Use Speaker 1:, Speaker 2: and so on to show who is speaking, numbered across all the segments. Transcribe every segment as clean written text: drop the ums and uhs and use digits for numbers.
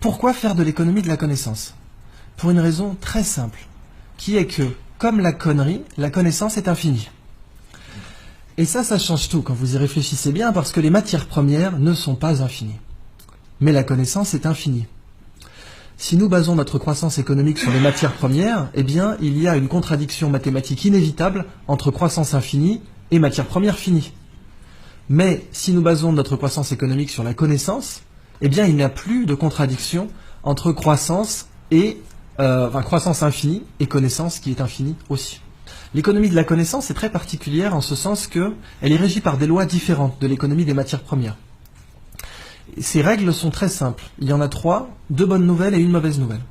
Speaker 1: Pourquoi faire de l'économie de la connaissance? Pour une raison très simple, qui est que, comme la connerie, la connaissance est infinie. Et ça change tout quand vous y réfléchissez bien, parce que les matières premières ne sont pas infinies. Mais la connaissance est infinie. Si nous basons notre croissance économique sur les matières premières, eh bien, il y a une contradiction mathématique inévitable entre croissance infinie et matières premières finies. Mais si nous basons notre croissance économique sur la connaissance, eh bien, il n'y a plus de contradiction entre croissance et croissance infinie et connaissance qui est infinie aussi. L'économie de la connaissance est très particulière en ce sens qu'elle est régie par des lois différentes de l'économie des matières premières. Ces règles sont très simples. Il y en a 3, 2 bonnes nouvelles et une mauvaise nouvelle.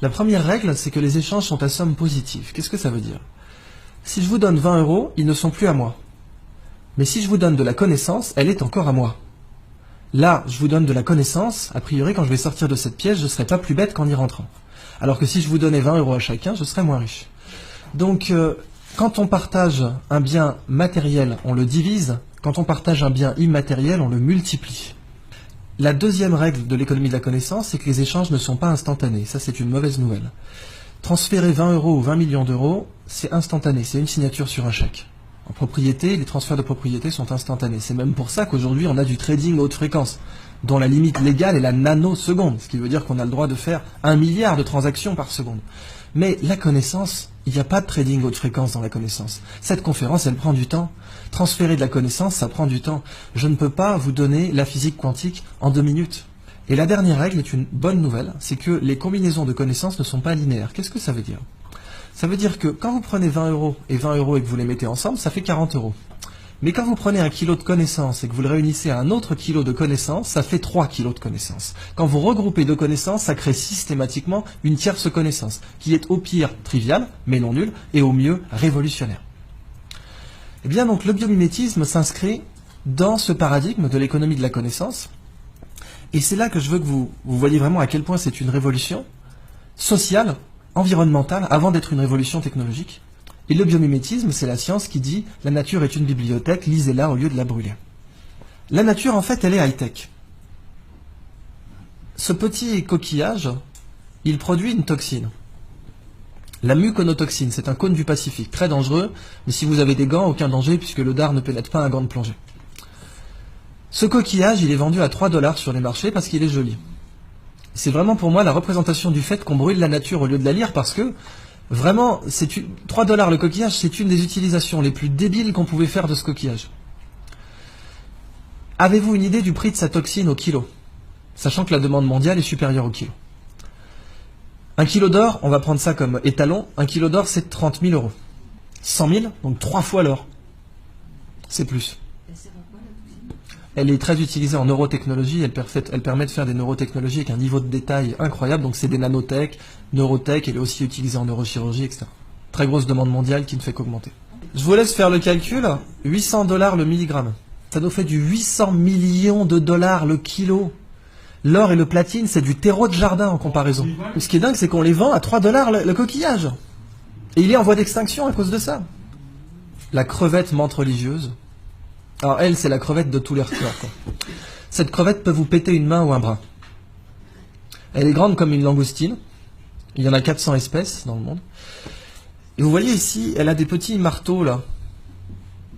Speaker 1: La première règle, c'est que les échanges sont à somme positive. Qu'est-ce que ça veut dire? Si je vous donne 20 €, ils ne sont plus à moi. Mais si je vous donne de la connaissance, elle est encore à moi. Là, je vous donne de la connaissance, a priori, quand je vais sortir de cette pièce, je ne serai pas plus bête qu'en y rentrant. Alors que si je vous donnais 20 € à chacun, je serais moins riche. Donc, quand on partage un bien matériel, on le divise. Quand on partage un bien immatériel, on le multiplie. La deuxième règle de l'économie de la connaissance, c'est que les échanges ne sont pas instantanés. Ça, c'est une mauvaise nouvelle. Transférer 20 € ou 20 millions d'euros, c'est instantané, c'est une signature sur un chèque. En propriété, les transferts de propriété sont instantanés. C'est même pour ça qu'aujourd'hui, on a du trading haute fréquence, dont la limite légale est la nanoseconde, ce qui veut dire qu'on a le droit de faire 1 milliard de transactions par seconde. Mais la connaissance, il n'y a pas de trading haute fréquence dans la connaissance. Cette conférence, elle prend du temps. Transférer de la connaissance, ça prend du temps. Je ne peux pas vous donner la physique quantique en 2 minutes. Et la dernière règle est une bonne nouvelle, c'est que les combinaisons de connaissances ne sont pas linéaires. Qu'est-ce que ça veut dire? Ça veut dire que quand vous prenez 20 € et 20 € et que vous les mettez ensemble, ça fait 40 €. Mais quand vous prenez 1 kilo de connaissances et que vous le réunissez à un autre kilo de connaissances, ça fait 3 kilos de connaissances. Quand vous regroupez 2 connaissances, ça crée systématiquement une tierce connaissance, qui est au pire triviale, mais non nulle, et au mieux révolutionnaire. Eh bien donc le biomimétisme s'inscrit dans ce paradigme de l'économie de la connaissance, et c'est là que je veux que vous voyez vraiment à quel point c'est une révolution sociale, environnementale, avant d'être une révolution technologique. Et le biomimétisme, c'est la science qui dit « la nature est une bibliothèque, lisez-la au lieu de la brûler ». La nature, en fait, elle est high-tech. Ce petit coquillage, il produit une toxine. La muconotoxine, c'est un cône du Pacifique, très dangereux, mais si vous avez des gants, aucun danger, puisque le dard ne pénètre pas un gant de plongée. Ce coquillage, il est vendu à 3 $ sur les marchés parce qu'il est joli. C'est vraiment pour moi la représentation du fait qu'on brûle la nature au lieu de la lire, parce que vraiment, 3 $ le coquillage, c'est une des utilisations les plus débiles qu'on pouvait faire de ce coquillage. Avez-vous une idée du prix de sa toxine au kilo? Sachant que la demande mondiale est supérieure au kilo. 1 kilo d'or, on va prendre ça comme étalon, 1 kilo d'or c'est 30 000 €. 100 000, donc 3 fois l'or. C'est plus. Elle est très utilisée en neurotechnologie, elle permet de faire des neurotechnologies avec un niveau de détail incroyable, donc c'est des nanotech, neurotech, elle est aussi utilisée en neurochirurgie, etc. Très grosse demande mondiale qui ne fait qu'augmenter. Je vous laisse faire le calcul, 800 $ le milligramme. Ça nous fait du 800 millions de dollars le kilo. L'or et le platine, c'est du terreau de jardin en comparaison. Ce qui est dingue, c'est qu'on les vend à 3 $ le coquillage. Et il est en voie d'extinction à cause de ça. La crevette menthe religieuse. Alors elle, c'est la crevette de tous les records, quoi. Cette crevette peut vous péter une main ou un bras. Elle est grande comme une langoustine. Il y en a 400 espèces dans le monde. Et vous voyez ici, elle a des petits marteaux là.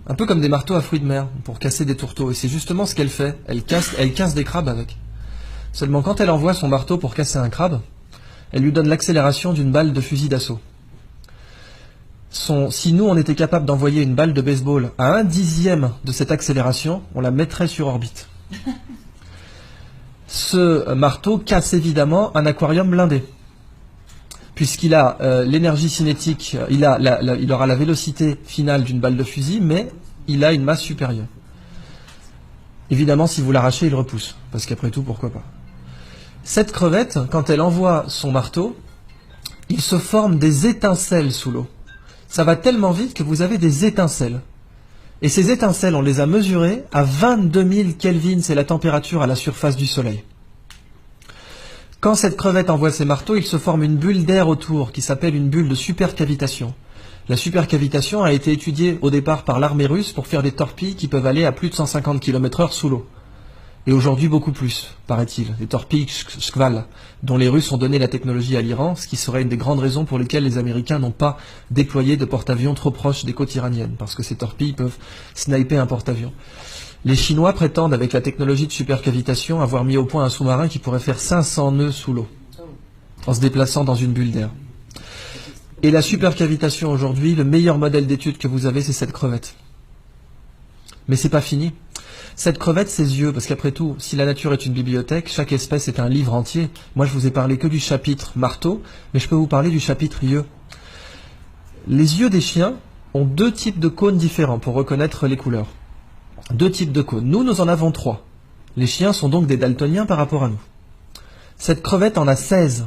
Speaker 1: Un peu comme des marteaux à fruits de mer, pour casser des tourteaux. Et c'est justement ce qu'elle fait. Elle casse des crabes avec. Seulement quand elle envoie son marteau pour casser un crabe, elle lui donne l'accélération d'une balle de fusil d'assaut. Si nous on était capable d'envoyer une balle de baseball à 1/10 de cette accélération, on la mettrait sur orbite. Ce marteau casse évidemment un aquarium blindé, puisqu'il a l'énergie cinétique, il aura la vélocité finale d'une balle de fusil, mais il a une masse supérieure. Évidemment, si vous l'arrachez, il repousse, parce qu'après tout, pourquoi pas. Cette crevette, quand elle envoie son marteau, il se forme des étincelles sous l'eau. Ça va tellement vite que vous avez des étincelles. Et ces étincelles, on les a mesurées à 22 000 Kelvin, c'est la température à la surface du Soleil. Quand cette crevette envoie ses marteaux, il se forme une bulle d'air autour, qui s'appelle une bulle de supercavitation. La supercavitation a été étudiée au départ par l'armée russe pour faire des torpilles qui peuvent aller à plus de 150 km/h sous l'eau. Et aujourd'hui beaucoup plus, paraît-il. Les torpilles Shkval, dont les Russes ont donné la technologie à l'Iran, ce qui serait une des grandes raisons pour lesquelles les Américains n'ont pas déployé de porte-avions trop proches des côtes iraniennes, parce que ces torpilles peuvent sniper un porte-avions. Les Chinois prétendent, avec la technologie de supercavitation, avoir mis au point un sous-marin qui pourrait faire 500 nœuds sous l'eau, en se déplaçant dans une bulle d'air. Et la supercavitation aujourd'hui, le meilleur modèle d'étude que vous avez, c'est cette crevette. Mais c'est pas fini. Cette crevette, ses yeux, parce qu'après tout, si la nature est une bibliothèque, chaque espèce est un livre entier. Moi, je vous ai parlé que du chapitre marteau, mais je peux vous parler du chapitre yeux. Les yeux des chiens ont 2 types de cônes différents pour reconnaître les couleurs. 2 types de cônes. Nous en avons 3. Les chiens sont donc des daltoniens par rapport à nous. Cette crevette en a 16.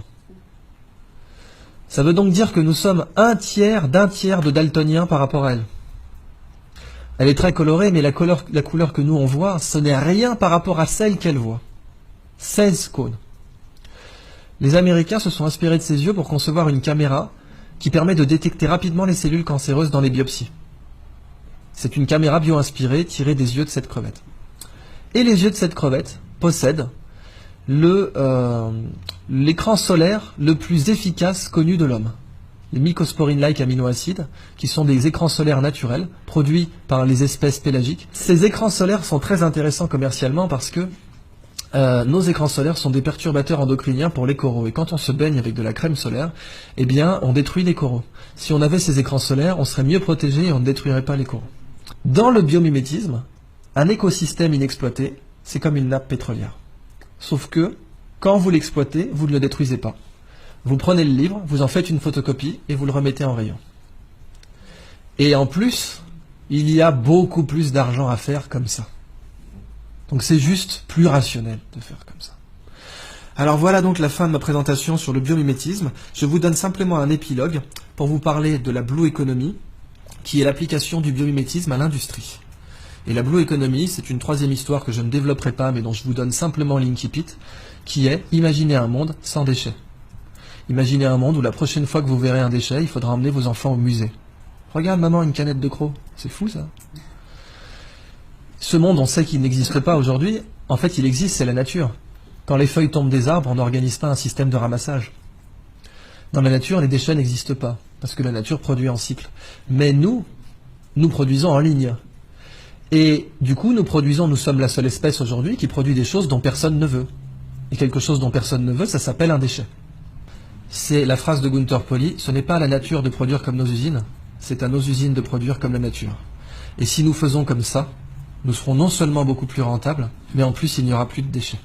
Speaker 1: Ça veut donc dire que nous sommes un tiers d'un tiers de daltoniens par rapport à elle. Elle est très colorée, mais la couleur que nous on voit, ce n'est rien par rapport à celle qu'elle voit. 16 cônes. Les Américains se sont inspirés de ces yeux pour concevoir une caméra qui permet de détecter rapidement les cellules cancéreuses dans les biopsies. C'est une caméra bio-inspirée tirée des yeux de cette crevette. Et les yeux de cette crevette possèdent l'écran solaire le plus efficace connu de l'homme. Les mycosporine-like aminoacides, qui sont des écrans solaires naturels, produits par les espèces pélagiques. Ces écrans solaires sont très intéressants commercialement parce que nos écrans solaires sont des perturbateurs endocriniens pour les coraux. Et quand on se baigne avec de la crème solaire, eh bien, on détruit les coraux. Si on avait ces écrans solaires, on serait mieux protégé et on ne détruirait pas les coraux. Dans le biomimétisme, un écosystème inexploité, c'est comme une nappe pétrolière. Sauf que, quand vous l'exploitez, vous ne le détruisez pas. Vous prenez le livre, vous en faites une photocopie et vous le remettez en rayon. Et en plus, il y a beaucoup plus d'argent à faire comme ça. Donc c'est juste plus rationnel de faire comme ça. Alors voilà donc la fin de ma présentation sur le biomimétisme. Je vous donne simplement un épilogue pour vous parler de la Blue Economy, qui est l'application du biomimétisme à l'industrie. Et la Blue Economy, c'est une 3e histoire que je ne développerai pas, mais dont je vous donne simplement l'incipit, qui est imaginer un monde sans déchets. Imaginez un monde où la prochaine fois que vous verrez un déchet, il faudra emmener vos enfants au musée. Regarde maman, une canette de croc. C'est fou ça. Ce monde, on sait qu'il n'existe pas aujourd'hui. En fait, il existe, c'est la nature. Quand les feuilles tombent des arbres, on n'organise pas un système de ramassage. Dans la nature, les déchets n'existent pas, parce que la nature produit en cycle. Mais nous produisons en ligne. Et du coup, nous sommes la seule espèce aujourd'hui qui produit des choses dont personne ne veut. Et quelque chose dont personne ne veut, ça s'appelle un déchet. C'est la phrase de Gunther Pauli, ce n'est pas à la nature de produire comme nos usines, c'est à nos usines de produire comme la nature. Et si nous faisons comme ça, nous serons non seulement beaucoup plus rentables, mais en plus il n'y aura plus de déchets.